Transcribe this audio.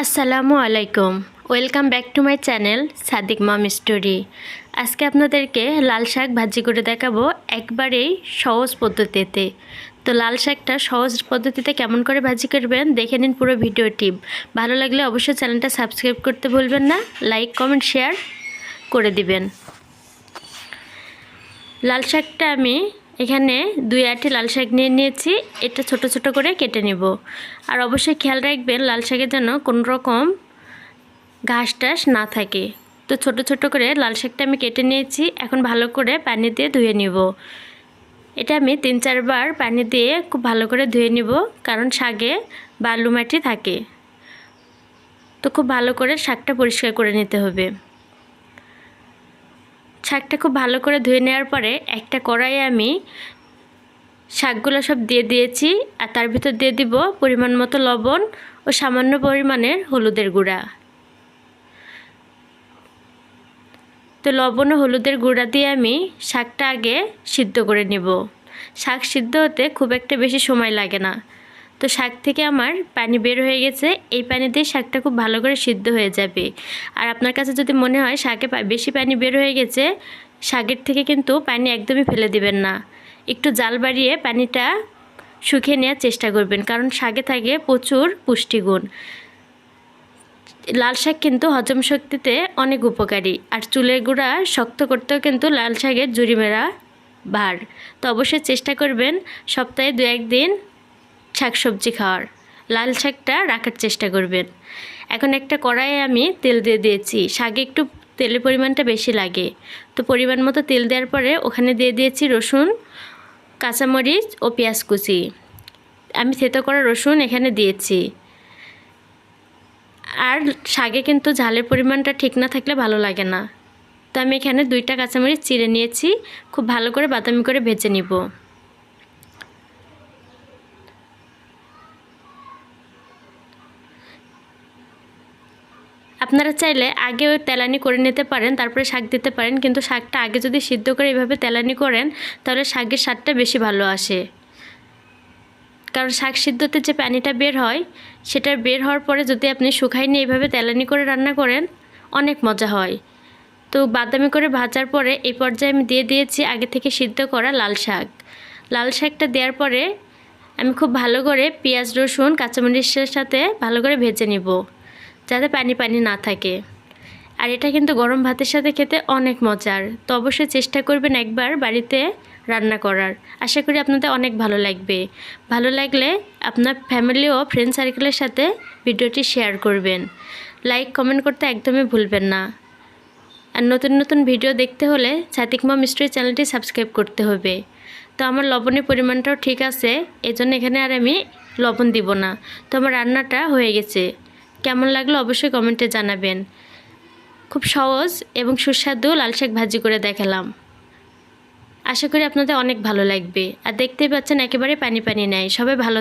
আসসালামু আলাইকুম, welcome back to my channel Sadik mom story. আজকে আপনাদেরকে লাল শাক ভাজি করে দেখাবো একবারেই সহজ পদ্ধতিতে। তো লাল শাকটা সহজ পদ্ধতিতে কেমন করে ভাজি করবেন দেখে নিন পুরো ভিডিওটি। ভালো লাগলে অবশ্যই চ্যানেলটা সাবস্ক্রাইব করতে ভুলবেন না, লাইক কমেন্ট শেয়ার করে দিবেন। লাল শাকটা আমি এখানে 2 আঁটি লাল শাক নিয়েছি। এটা ছোট ছোট করে কেটে নেব। আর অবশ্যই খেয়াল রাখবেন লাল শাকের যেন কোনো রকম ঘাস টাস না থাকে। তো ছোট ছোট করে লাল শাকটা আমি কেটে নিয়েছি। এখন ভালো করে পানি দিয়ে ধুয়ে নিব। এটা আমি 3-4 বার পানি দিয়ে খুব ভালো করে ধুয়ে নিব, কারণ শাকে বালু মাটি থাকে। তো খুব ভালো করে শাকটা পরিষ্কার করে নিতে হবে। শাকটা খুব ভালো করে ধুয়ে নেওয়ার পরে একটা কড়াইয়ে আমি শাকগুলো সব দিয়ে দিয়েছি। আর তার ভিতর দিয়ে দিব পরিমাণ মতো লবণ ও সামান্য পরিমাণের হলুদের গুঁড়া। তো লবণ ও হলুদের গুঁড়া দিয়ে আমি শাকটা আগে সিদ্ধ করে নেব। শাক সিদ্ধ হতে খুব একটা বেশি সময় লাগে না। তো শাক থেকে আমার পানি বের হয়ে গেছে। এই পানি দিয়ে শাকটা খুব ভালো করে সিদ্ধ হয়ে যাবে। আর আপনার কাছে যদি মনে হয় শাকে বেশি পানি বের হয়ে গেছে, শাকের থেকে কিন্তু পানি একদমই ফেলে দিবেন না। একটু জাল বাড়িয়ে পানিটা শুকিয়ে নেওয়ার চেষ্টা করবেন, কারণ শাকে থাকে প্রচুর পুষ্টিগুণ। লাল শাক কিন্তু হজম শক্তিতে অনেক উপকারী। আর চুলের গোড়া শক্ত করতেও কিন্তু লাল শাকের জুড়িমেরা ভার। তো অবশ্যই চেষ্টা করবেন সপ্তাহে 2-1 দিন শাকসবজি খাওয়ার, লাল শাকটা রাখার চেষ্টা করবেন। এখন একটা কড়াইয়ে আমি তেল দিয়ে দিয়েছি। শাকে একটু তেলের পরিমাণটা বেশি লাগে। তো পরিমাণ মতো তেল দেওয়ার পরে ওখানে দিয়ে দিয়েছি রসুন, কাঁচামরিচ ও পেঁয়াজ কুচি। আমি থেতো করা রসুন এখানে দিয়েছি। আর শাকে কিন্তু ঝালের পরিমাণটা ঠিক না থাকলে ভালো লাগে না। তো আমি এখানে 2টা কাঁচামরিচ চিড়ে নিয়েছি। খুব ভালো করে বাদামি করে ভেজে নিব। আপনারা চাইলে আগেও তেলানি করে নিতে পারেন, তারপরে শাক দিতে পারেন। কিন্তু শাকটা আগে যদি সিদ্ধ করে এভাবে তেলানি করেন তাহলে শাকের স্বাদটা বেশি ভালো আসে। কারণ শাক সিদ্ধতে যে পানিটা বের হয়, সেটা বের হওয়ার পরে যদি আপনি শুকাই নিয়ে এইভাবে তেলানি করে রান্না করেন অনেক মজা হয়। তো বাদামি করে ভাজার পরে এই পর্যায়ে আমি দিয়ে দিয়েছি আগে থেকে সিদ্ধ করা লাল শাক। লাল শাকটা দেওয়ার পরে আমি খুব ভালো করে পেঁয়াজ রসুন কাঁচামরিচের সাথে ভালো করে ভেজে নিব, যাতে পানি পানি না থাকে। আর এটা কিন্তু গরম ভাতের সাথে খেতে অনেক মজার। তো অবশ্যই চেষ্টা করবেন একবার বাড়িতে রান্না করার। আশা করি আপনাদের অনেক ভালো লাগবে। ভালো লাগলে আপনার ফ্যামিলি ও ফ্রেন্ড সার্কেলের সাথে ভিডিওটি শেয়ার করবেন। লাইক কমেন্ট করতে একদমই ভুলবেন না। আর নতুন নতুন ভিডিও দেখতে হলে সাদিক মম স্টোরি চ্যানেলটি সাবস্ক্রাইব করতে হবে। তো আমার লবণের পরিমাণটাও ঠিক আছে, এজন্য এখানে আর আমি লবণ দিব না। তো আমার রান্নাটা হয়ে গেছে। কেমন লাগলো অবশ্যই কমেন্টে জানাবেন। খুব সহজ এবং সুস্বাদু লাল শাক ভাজি করে দেখালাম। আশা করি আপনাদের অনেক ভালো লাগবে। আর দেখতেই পাচ্ছেন একেবারে পানি পানি নাই। সবাই ভালো